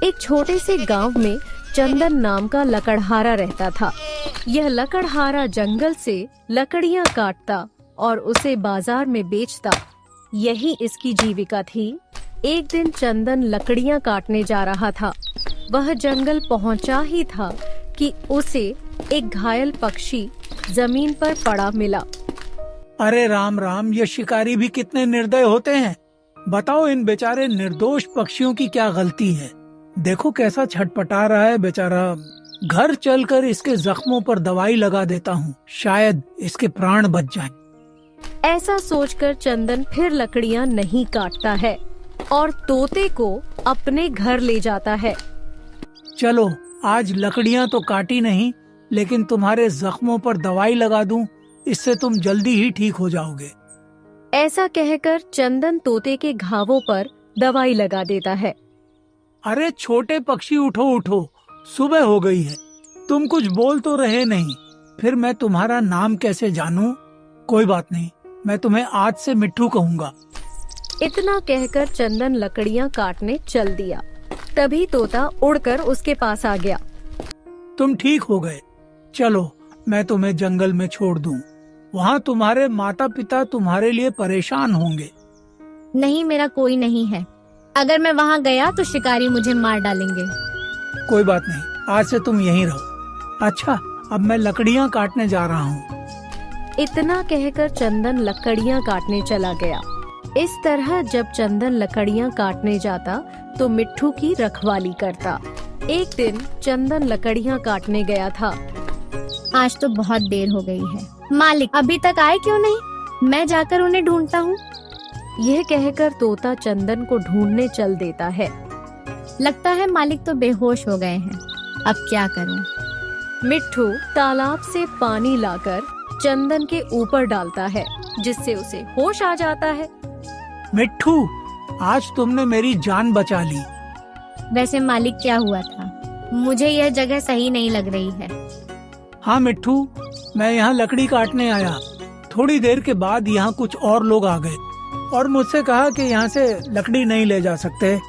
एक छोटे से गांव में चंदन नाम का लकड़हारा रहता था। यह लकड़हारा जंगल से लकड़ियां काटता और उसे बाजार में बेचता। यही इसकी जीविका थी। एक दिन चंदन लकड़ियां काटने जा रहा था। वह जंगल पहुंचा ही था कि उसे एक घायल पक्षी जमीन पर पड़ा मिला। अरे राम राम, ये शिकारी भी कितने निर्दय होते हैं। बताओ, इन बेचारे निर्दोष पक्षियों की क्या गलती है। देखो कैसा छटपटा रहा है बेचारा। घर चलकर इसके जख्मों पर दवाई लगा देता हूँ, शायद इसके प्राण बच जाएं। ऐसा सोचकर चंदन फिर लकड़ियां नहीं काटता है और तोते को अपने घर ले जाता है। चलो, आज लकड़ियां तो काटी नहीं, लेकिन तुम्हारे जख्मों पर दवाई लगा दूं, इससे तुम जल्दी ही ठीक हो जाओगे। ऐसा कहकर चंदन तोते के घावों पर दवाई लगा देता है। अरे छोटे पक्षी, उठो उठो, सुबह हो गई है। तुम कुछ बोल तो रहे नहीं, फिर मैं तुम्हारा नाम कैसे जानूं? कोई बात नहीं, मैं तुम्हें आज से मिट्ठू कहूँगा। इतना कहकर चंदन लकड़ियां काटने चल दिया। तभी तोता उड़कर उसके पास आ गया। तुम ठीक हो गए। चलो, मैं तुम्हें जंगल में छोड़ दूं। वहाँ तुम्हारे माता पिता तुम्हारे लिए परेशान होंगे। नहीं, मेरा कोई नहीं है। अगर मैं वहाँ गया तो शिकारी मुझे मार डालेंगे। कोई बात नहीं, आज से तुम यहीं रहो। अच्छा, अब मैं लकड़ियाँ काटने जा रहा हूँ। इतना कहकर चंदन लकड़ियां काटने चला गया। इस तरह जब चंदन लकड़ियां काटने जाता तो मिट्ठू की रखवाली करता। एक दिन चंदन लकड़ियां काटने गया था। आज तो बहुत देर हो गई है। मालिक अभी तक आए क्यों नहीं? मैं जाकर उन्हें ढूंढता हूँ। यह कहकर तोता चंदन को ढूंढने चल देता है। लगता है मालिक तो बेहोश हो गए हैं। अब क्या करूँ? मिट्ठू तालाब से पानी लाकर चंदन के ऊपर डालता है, जिससे उसे होश आ जाता है। मिट्ठू, आज तुमने मेरी जान बचा ली। वैसे मालिक, क्या हुआ था? मुझे यह जगह सही नहीं लग रही है। हाँ मिट्ठू, मैं यहाँ लकड़ी काटने आया। थोड़ी देर के बाद यहाँ कुछ और लोग आ गए और मुझसे कहा कि यहाँ से लकड़ी नहीं ले जा सकते।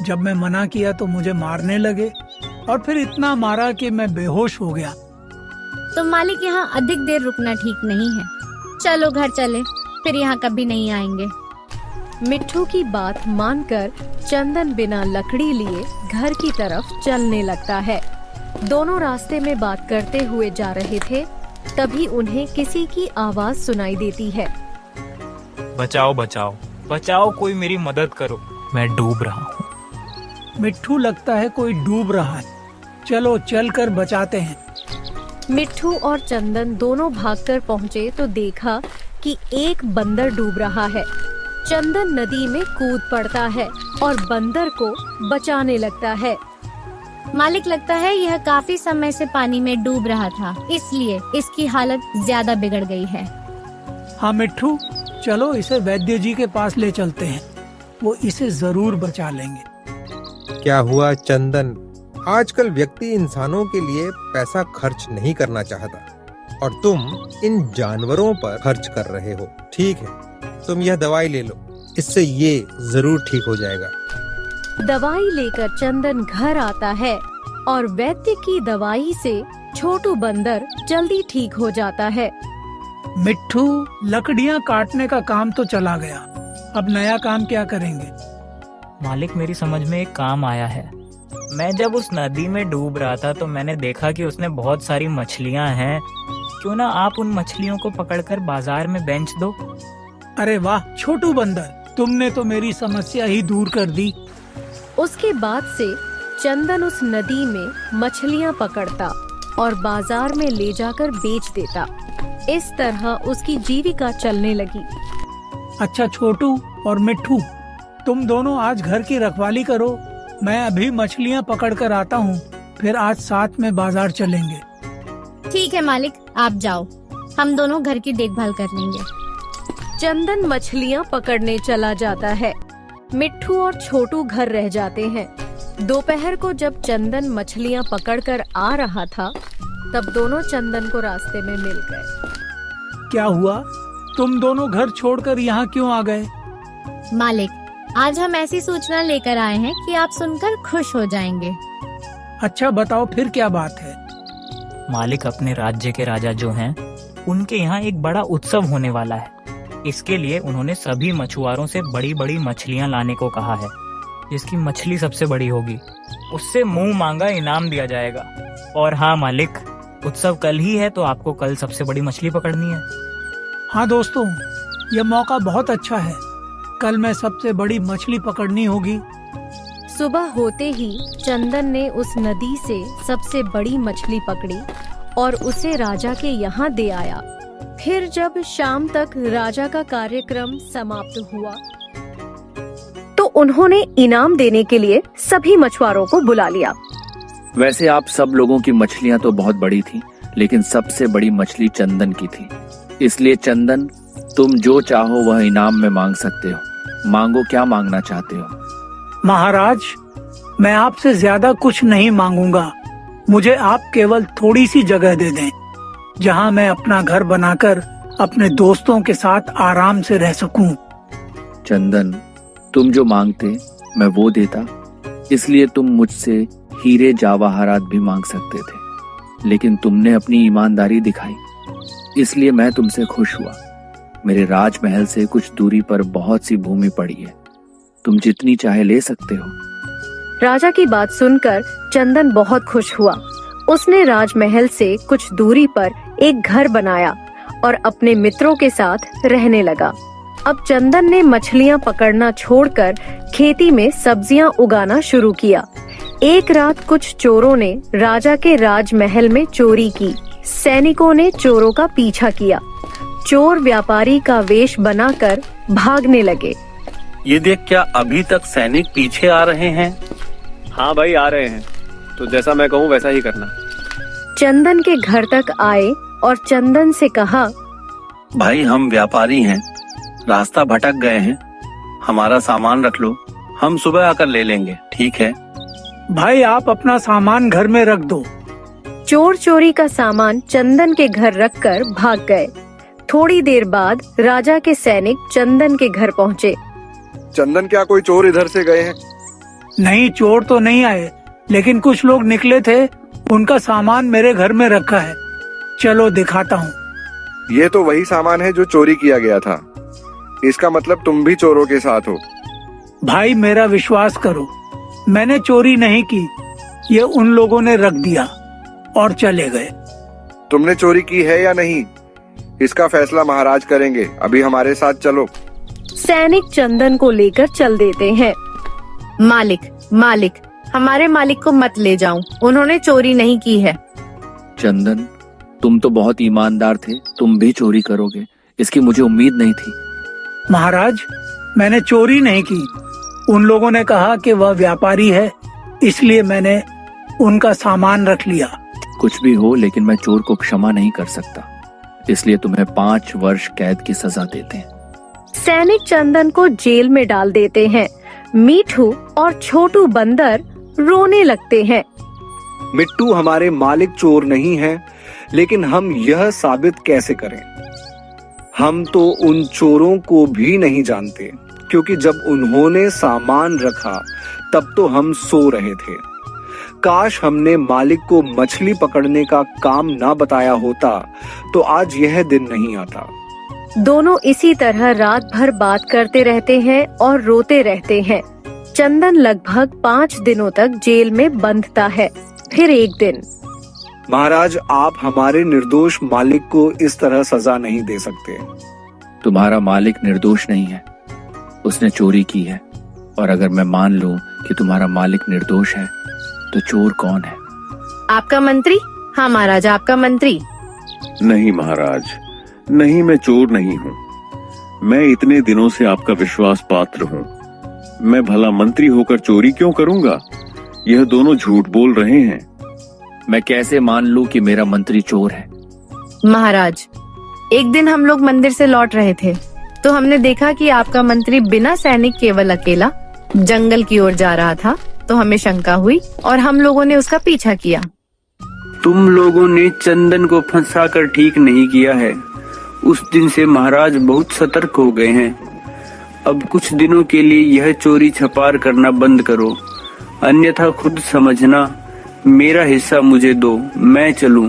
जब मैं मना किया तो मुझे मारने लगे और फिर इतना मारा कि मैं बेहोश हो गया। तो मालिक, यहाँ अधिक देर रुकना ठीक नहीं है। चलो घर चले, फिर यहाँ कभी नहीं आएंगे। मिट्ठू की बात मानकर चंदन बिना लकड़ी लिए घर की तरफ चलने लगता है। दोनों रास्ते में बात करते हुए जा रहे थे। तभी उन्हें किसी की आवाज सुनाई देती है। बचाओ बचाओ बचाओ, कोई मेरी मदद करो, मैं डूब रहा हूँ। मिट्ठू, लगता है कोई डूब रहा है। चलो चलकर बचाते हैं। मिट्ठू और चंदन दोनों भागकर पहुँचे तो देखा कि एक बंदर डूब रहा है। चंदन नदी में कूद पड़ता है और बंदर को बचाने लगता है। मालिक, लगता है यह काफी समय से पानी में डूब रहा था, इसलिए इसकी हालत ज्यादा बिगड़ गई है। हाँ मिट्ठू, चलो इसे वैद्य जी के पास ले चलते हैं। वो इसे जरूर बचा लेंगे। क्या हुआ चंदन? आजकल व्यक्ति इंसानों के लिए पैसा खर्च नहीं करना चाहता और तुम इन जानवरों पर खर्च कर रहे हो। ठीक है, तुम यह दवाई ले लो, इससे ये जरूर ठीक हो जाएगा। दवाई लेकर चंदन घर आता है और वैद्य की दवाई से छोटू बंदर जल्दी ठीक हो जाता है। मिट्ठू, लकड़ियाँ काटने का काम तो चला गया, अब नया काम क्या करेंगे? मालिक, मेरी समझ में एक काम आया है। मैं जब उस नदी में डूब रहा था तो मैंने देखा कि उसने बहुत सारी मछलियाँ हैं। क्यों ना आप उन मछलियों को पकड़कर बाजार में बेच दो? अरे वाह छोटू बंदर, तुमने तो मेरी समस्या ही दूर कर दी। उसके बाद से चंदन उस नदी में मछलियाँ पकड़ता और बाजार में ले जाकर बेच देता। इस तरह उसकी जीविका चलने लगी। अच्छा छोटू और मिट्ठू, तुम दोनों आज घर की रखवाली करो। मैं अभी मछलियाँ पकड़ कर आता हूँ, फिर आज साथ में बाजार चलेंगे। ठीक है मालिक, आप जाओ, हम दोनों घर की देखभाल कर लेंगे। चंदन मछलियाँ पकड़ने चला जाता है। मिट्ठू और छोटू घर रह जाते हैं। दोपहर को जब चंदन मछलियाँ पकड़कर आ रहा था, तब दोनों चंदन को रास्ते में मिल गए। क्या हुआ? तुम दोनों घर छोड़कर यहाँ क्यों आ गए? मालिक, आज हम ऐसी सूचना लेकर आए हैं कि आप सुनकर खुश हो जाएंगे। अच्छा बताओ फिर क्या बात है। मालिक, अपने राज्य के राजा जो हैं, उनके यहाँ एक बड़ा उत्सव होने वाला है। इसके लिए उन्होंने सभी मछुआरों से बड़ी बड़ी मछलियाँ लाने को कहा है। जिसकी मछली सबसे बड़ी होगी उससे मुंह मांगा इनाम दिया जाएगा। और हाँ मालिक, उत्सव कल ही है तो आपको कल सबसे बड़ी मछली पकड़नी है। हाँ दोस्तों, यह मौका बहुत अच्छा है। कल मैं सबसे बड़ी मछली पकड़नी होगी। सुबह होते ही चंदन ने उस नदी से सबसे बड़ी मछली पकड़ी और उसे राजा के यहाँ दे आया। फिर जब शाम तक राजा का कार्यक्रम समाप्त हुआ तो उन्होंने इनाम देने के लिए सभी मछुआरों को बुला लिया। वैसे आप सब लोगों की मछलियां तो बहुत बड़ी थी, लेकिन सबसे बड़ी मछली चंदन की थी। इसलिए चंदन, तुम जो चाहो वह इनाम में मांग सकते हो। मांगो, क्या मांगना चाहते हो? महाराज, मैं आपसे ज्यादा कुछ नहीं मांगूंगा। मुझे आप केवल थोड़ी सी जगह दे दें, जहां मैं अपना घर बनाकर अपने दोस्तों के साथ आराम से रह सकूं। चंदन, तुम जो मांगते मैं वो देता। इसलिए तुम मुझसे हीरे जवाहरात भी मांग सकते थे, लेकिन तुमने अपनी ईमानदारी दिखाई, इसलिए मैं तुमसे खुश हुआ। मेरे राजमहल से कुछ दूरी पर बहुत सी भूमि पड़ी है, तुम जितनी चाहे ले सकते हो। राजा की बात सुनकर चंदन बहुत खुश हुआ। उसने राजमहल से कुछ दूरी पर एक घर बनाया और अपने मित्रों के साथ रहने लगा। अब चंदन ने मछलियां पकड़ना छोड़कर खेती में सब्जियां उगाना शुरू किया। एक रात कुछ चोरों ने राजा के राजमहल में चोरी की। सैनिकों ने चोरों का पीछा किया। चोर व्यापारी का वेश बनाकर भागने लगे। ये देख, क्या अभी तक सैनिक पीछे आ रहे हैं? हाँ भाई, आ रहे हैं। तो जैसा मैं कहूँ वैसा ही करना। चंदन के घर तक आए और चंदन से कहा, भाई हम व्यापारी हैं, रास्ता भटक गए हैं, हमारा सामान रख लो, हम सुबह आकर ले लेंगे, ठीक है? भाई आप अपना सामान घर में रख दो। चोर चोरी का सामान चंदन के घर रखकर भाग गए। थोड़ी देर बाद राजा के सैनिक चंदन के घर पहुँचे। चंदन, क्या कोई चोर इधर से गए हैं? नहीं, चोर तो नहीं आए, लेकिन कुछ लोग निकले थे, उनका सामान मेरे घर में रखा है। चलो दिखाता हूँ। ये तो वही सामान है जो चोरी किया गया था। इसका मतलब तुम भी चोरों के साथ हो। भाई मेरा विश्वास करो, मैंने चोरी नहीं की, ये उन लोगों ने रख दिया और चले गए। तुमने चोरी की है या नहीं, इसका फैसला महाराज करेंगे। अभी हमारे साथ चलो। सैनिक चंदन को लेकर चल देते हैं। मालिक, हमारे मालिक को मत ले जाओ, उन्होंने चोरी नहीं की है। चंदन, तुम तो बहुत ईमानदार थे, तुम भी चोरी करोगे, इसकी मुझे उम्मीद नहीं थी। महाराज, मैंने चोरी नहीं की। उन लोगों ने कहा कि वह व्यापारी है, इसलिए मैंने उनका सामान रख लिया। कुछ भी हो, लेकिन मैं चोर को क्षमा नहीं कर सकता, इसलिए तुम्हें 5 वर्ष कैद की सजा देते हैं। सैनिक चंदन को जेल में डाल देते हैं। मीठू और छोटू बंदर रोने लगते हैं। मिट्टू, हमारे मालिक चोर नहीं हैं, लेकिन हम यह साबित कैसे करें? हम तो उन चोरों को भी नहीं जानते, क्योंकि जब उन्होंने सामान रखा तब तो हम सो रहे थे। काश हमने मालिक को मछली पकड़ने का काम ना बताया होता तो आज यह दिन नहीं आता। दोनों इसी तरह रात भर बात करते रहते हैं और रोते रहते हैं। चंदन लगभग 5 दिनों तक जेल में बंधता है। फिर एक दिन, महाराज, आप हमारे निर्दोष मालिक को इस तरह सजा नहीं दे सकते। तुम्हारा मालिक निर्दोष नहीं है, उसने चोरी की है। और अगर मैं मान लूं कि तुम्हारा मालिक निर्दोष है, तो चोर कौन है? आपका मंत्री? हाँ महाराज, आपका मंत्री। नहीं महाराज, नहीं, मैं चोर नहीं हूँ। मैं इतने दिनों से आपका विश्वास पात्र हूँ। मैं भला मंत्री होकर चोरी क्यों करूँगा? यह दोनों झूठ बोल रहे हैं। मैं कैसे मान लूं कि मेरा मंत्री चोर है? महाराज, एक दिन हम लोग मंदिर से लौट रहे थे तो हमने देखा कि आपका मंत्री बिना सैनिक केवल अकेला जंगल की ओर जा रहा था, तो हमें शंका हुई और हम लोगों ने उसका पीछा किया। तुम लोगों ने चंदन को फंसाकर ठीक नहीं किया है। उस दिन से महाराज बहुत सतर्क हो गए हैं। अब कुछ दिनों के लिए यह चोरी छपार करना बंद करो, अन्यथा खुद समझना। मेरा हिस्सा मुझे दो, मैं चलूं।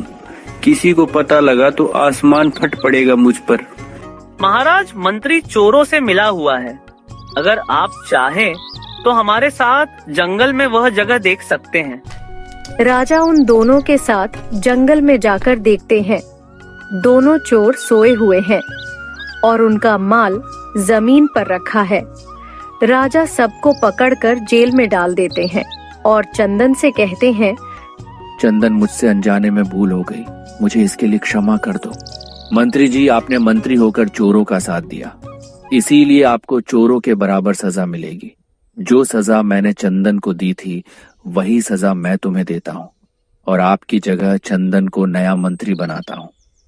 किसी को पता लगा तो आसमान फट पड़ेगा मुझ पर। महाराज, मंत्री चोरों से मिला हुआ है। अगर आप चाहें तो हमारे साथ जंगल में वह जगह देख सकते हैं। राजा उन दोनों के साथ जंगल में जाकर देखते हैं। दोनों चोर सोए हुए हैं और उनका माल जमीन पर रखा है। राजा सबको पकड़कर जेल में डाल देते हैं और चंदन से कहते हैं, चंदन, मुझसे अनजाने में भूल हो गई, मुझे इसके लिए क्षमा कर दो। मंत्री जी, आपने मंत्री होकर चोरों का साथ दिया, इसीलिए आपको चोरों के बराबर सजा मिलेगी। जो सजा मैंने चंदन को दी थी वही सजा मैं तुम्हें देता हूँ और आपकी जगह चंदन को नया मंत्री बनाता हूँ।